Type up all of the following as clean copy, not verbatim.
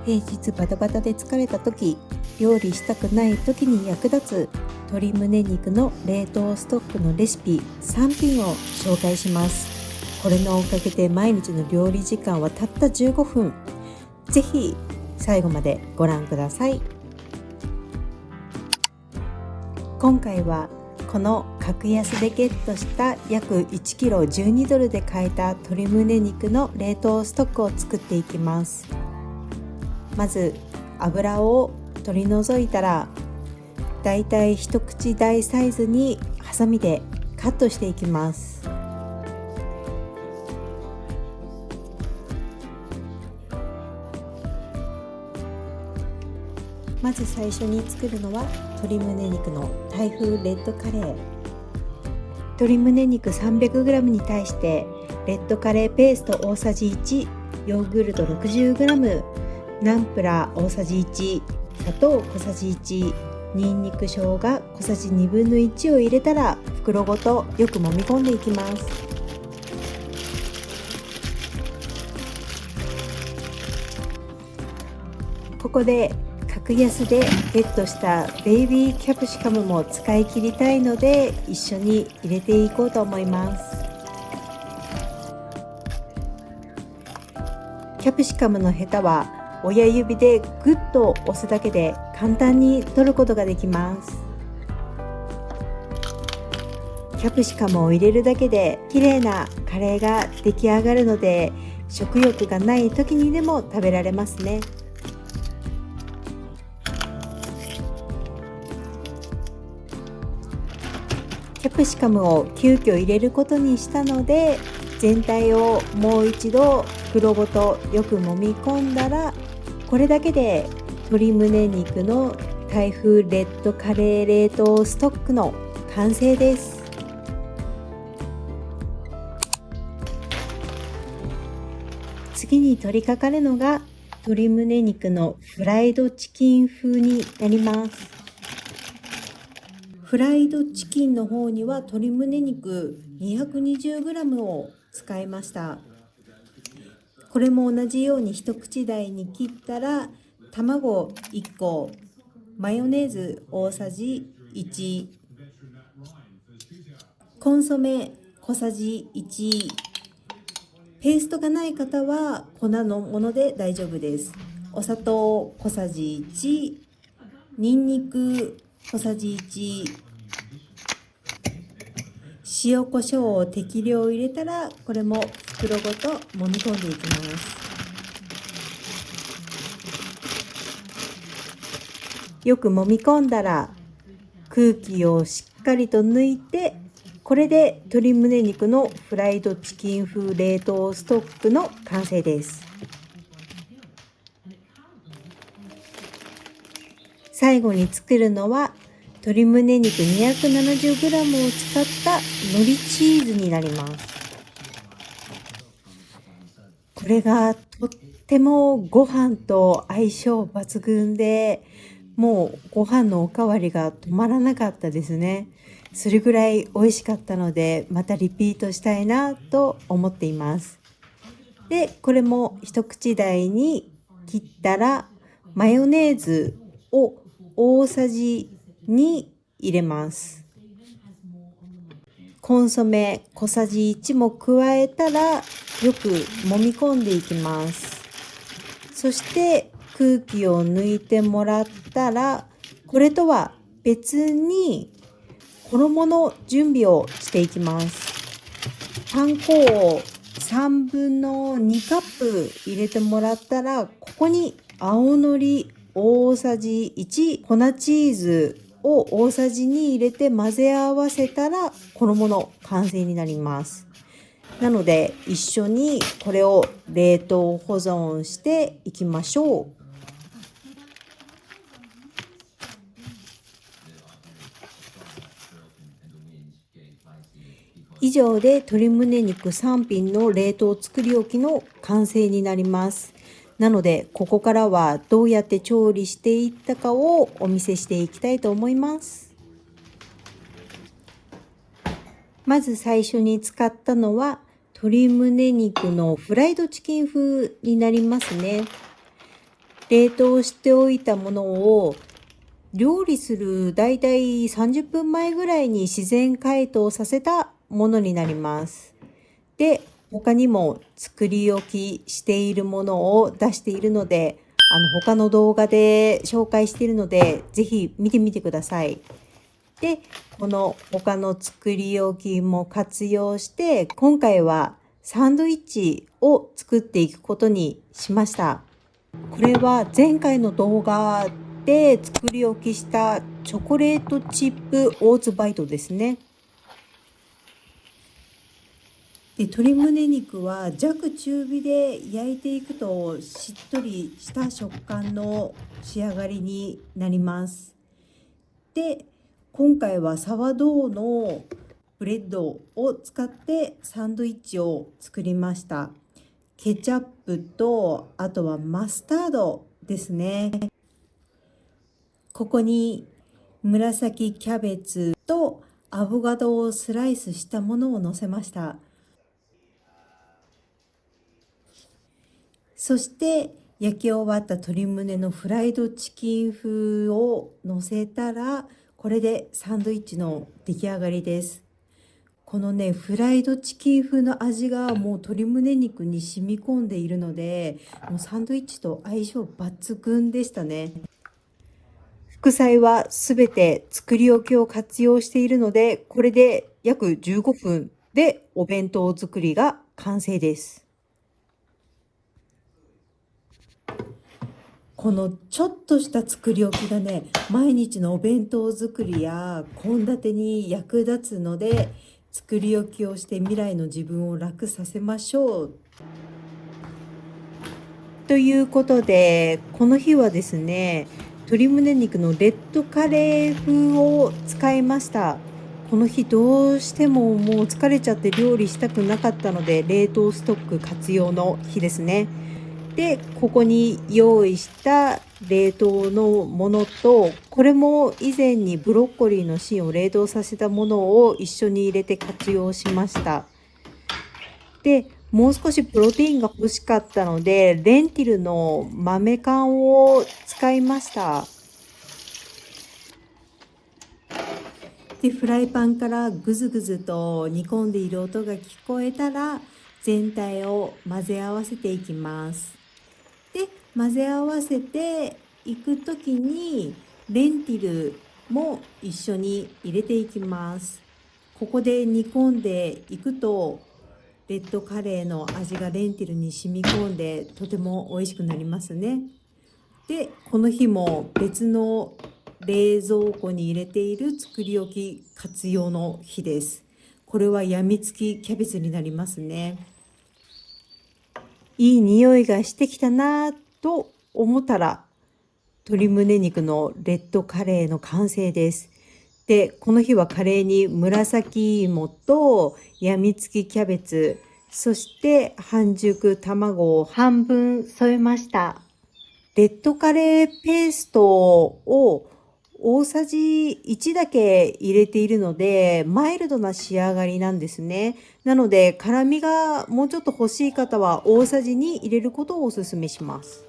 平日バタバタで疲れた時、料理したくない時に役立つ鶏胸肉の冷凍ストックのレシピ3品を紹介します。これのおかげで毎日の料理時間はたった15分。ぜひ最後までご覧ください。今回はこの格安でゲットした約 1kg 12ドルで買えた鶏胸肉の冷凍ストックを作っていきます。まず油を取り除いたら、だいたい一口大サイズにハサミでカットしていきます。まず最初に作るのは鶏胸肉のタイ風レッドカレー。鶏胸肉 300g に対してレッドカレーペースト大さじ1、ヨーグルト 60g、ナンプラー大さじ1、砂糖小さじ1、にんにく生姜小さじ1/2を入れたら、袋ごとよく揉み込んでいきます。ここで格安でゲットしたベイビーキャプシカムも使い切りたいので、一緒に入れていこうと思います。キャプシカムのヘタは親指でグッと押すだけで簡単に取ることができます。キャプシカムを入れるだけで綺麗なカレーが出来上がるので、食欲がない時にでも食べられますね。キャプシカムを急遽入れることにしたので、全体をもう一度袋ごとよく揉み込んだら、これだけで鶏胸肉のタイ風レッドカレー冷凍ストックの完成です。次に取り掛かるのが鶏胸肉のフライドチキン風になります。フライドチキンの方には鶏胸肉 220g を使いました。これも同じように一口大に切ったら、卵1個、マヨネーズ大さじ1、コンソメ小さじ1、ペーストがない方は粉のもので大丈夫です。お砂糖小さじ1、にんにく小さじ1、塩コショウを適量入れたら、これも袋ごと揉み込んでいきます。よく揉み込んだら空気をしっかりと抜いて、これで鶏胸肉のフライドチキン風冷凍ストックの完成です。最後に作るのは鶏胸肉 270g を使った海苔チーズになります。これがとってもご飯と相性抜群で、もうご飯のおかわりが止まらなかったですね。それぐらい美味しかったので、またリピートしたいなと思っています。で、これも一口大に切ったら、マヨネーズを大さじ2入れます。コンソメ小さじ1も加えたら、よく揉み込んでいきます。そして空気を抜いてもらったら、これとは別に衣の準備をしていきます。パン粉を3分の2カップ入れてもらったら、ここに青のり大さじ1、粉チーズを大さじ2入れて混ぜ合わせたら、衣の完成になります。なので一緒にこれを冷凍保存していきましょう。以上で鶏胸肉3品の冷凍作り置きの完成になります。なのでここからはどうやって調理していったかをお見せしていきたいと思います。まず最初に使ったのは鶏胸肉のフライドチキン風になりますね。冷凍しておいたものを料理するだいたい30分前ぐらいに自然解凍させたものになります。で、他にも作り置きしているものを出しているので、他の動画で紹介しているので、ぜひ見てみてください。で、この他の作り置きも活用して、今回はサンドイッチを作っていくことにしました。これは前回の動画で作り置きしたチョコレートチップオーツバイトですね。で、鶏胸肉は弱中火で焼いていくとしっとりした食感の仕上がりになります。で、今回はサワドーのブレッドを使ってサンドイッチを作りました。ケチャップと、あとはマスタードですね。ここに紫キャベツとアボカドをスライスしたものを乗せました。そして焼き終わった鶏胸のフライドチキン風を乗せたら、これでサンドイッチの出来上がりです。このね、フライドチキン風の味がもう鶏胸肉に染み込んでいるので、もうサンドイッチと相性抜群でしたね。副菜はすべて作り置きを活用しているので、これで約15分でお弁当作りが完成です。このちょっとした作り置きがね、毎日のお弁当作りや献立に役立つので、作り置きをして未来の自分を楽させましょう。ということで、この日はですね、鶏胸肉のレッドカレー風を使いました。この日どうしてももう疲れちゃって料理したくなかったので、冷凍ストック活用の日ですね。で、ここに用意した冷凍のものと、これも以前にブロッコリーの芯を冷凍させたものを一緒に入れて活用しました。で、もう少しプロテインが欲しかったので、レンティルの豆缶を使いました。で、フライパンからぐずぐずと煮込んでいる音が聞こえたら、全体を混ぜ合わせていきます。で、混ぜ合わせていくときに、レンティルも一緒に入れていきます。ここで煮込んでいくと、レッドカレーの味がレンティルに染み込んでとても美味しくなりますね。で、この日も別の冷蔵庫に入れている作り置き活用の日です。これはやみつきキャベツになりますね。いい匂いがしてきたなと思ったら、鶏胸肉のレッドカレーの完成です。で、この日はカレーに紫芋とやみつきキャベツ、そして半熟卵を半分添えました。レッドカレーペーストを大さじ1だけ入れているので、マイルドな仕上がりなんですね。なので、辛みがもうちょっと欲しい方は大さじ2入れることをお勧めします。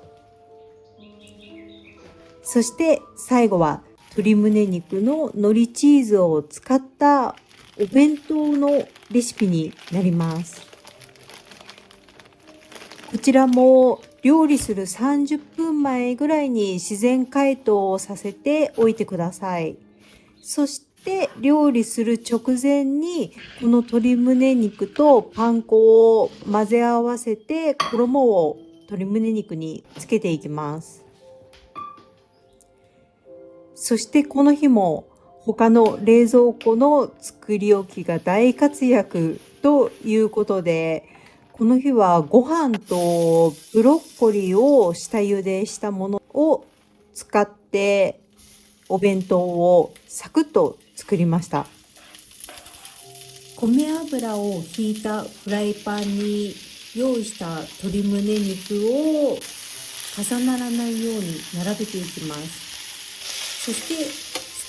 そして最後は鶏胸肉の海苔チーズを使ったお弁当のレシピになります。こちらも料理する30分前ぐらいに自然解凍をさせておいてください。そして料理する直前にこの鶏胸肉とパン粉を混ぜ合わせて衣を鶏胸肉につけていきます。そしてこの日も他の冷蔵庫の作り置きが大活躍ということで、この日はご飯とブロッコリーを下茹でしたものを使ってお弁当をサクッと作りました。米油をひいたフライパンに用意した鶏胸肉を重ならないように並べていきます。そして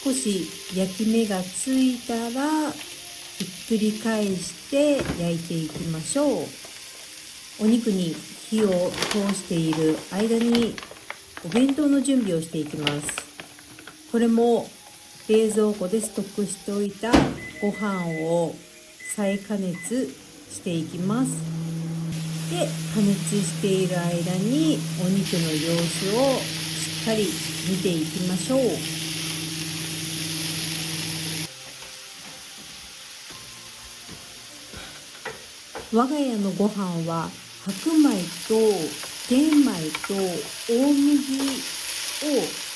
少し焼き目がついたらひっくり返して焼いていきましょう。お肉に火を通している間にお弁当の準備をしていきます。これも冷蔵庫でストックしておいたご飯を再加熱していきます。で、加熱している間にお肉の様子をしっかり見ていきましょう。我が家のご飯は白米と玄米と大麦を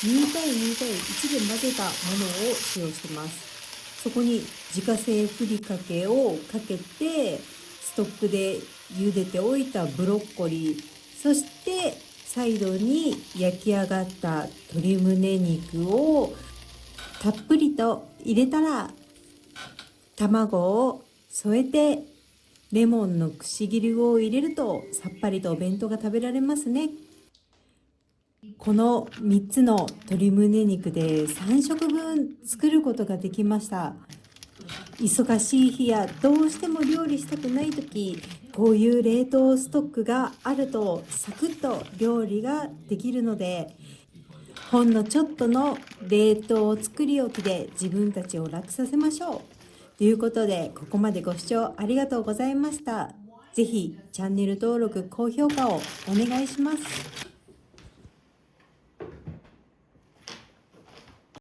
2対2対1で混ぜたものを使用しています。そこに自家製ふりかけをかけて、ストックで茹でておいたブロッコリー、そして最後に焼き上がった鶏胸肉をたっぷりと入れたら、卵を添えてレモンのくし切りを入れるとさっぱりとお弁当が食べられますね。この3つの鶏胸肉で3食分作ることができました。忙しい日やどうしても料理したくない時、こういう冷凍ストックがあるとサクッと料理ができるので、ほんのちょっとの冷凍作り置きで自分たちを楽させましょう。ということで、ここまでご視聴ありがとうございました。ぜひチャンネル登録、高評価をお願いします。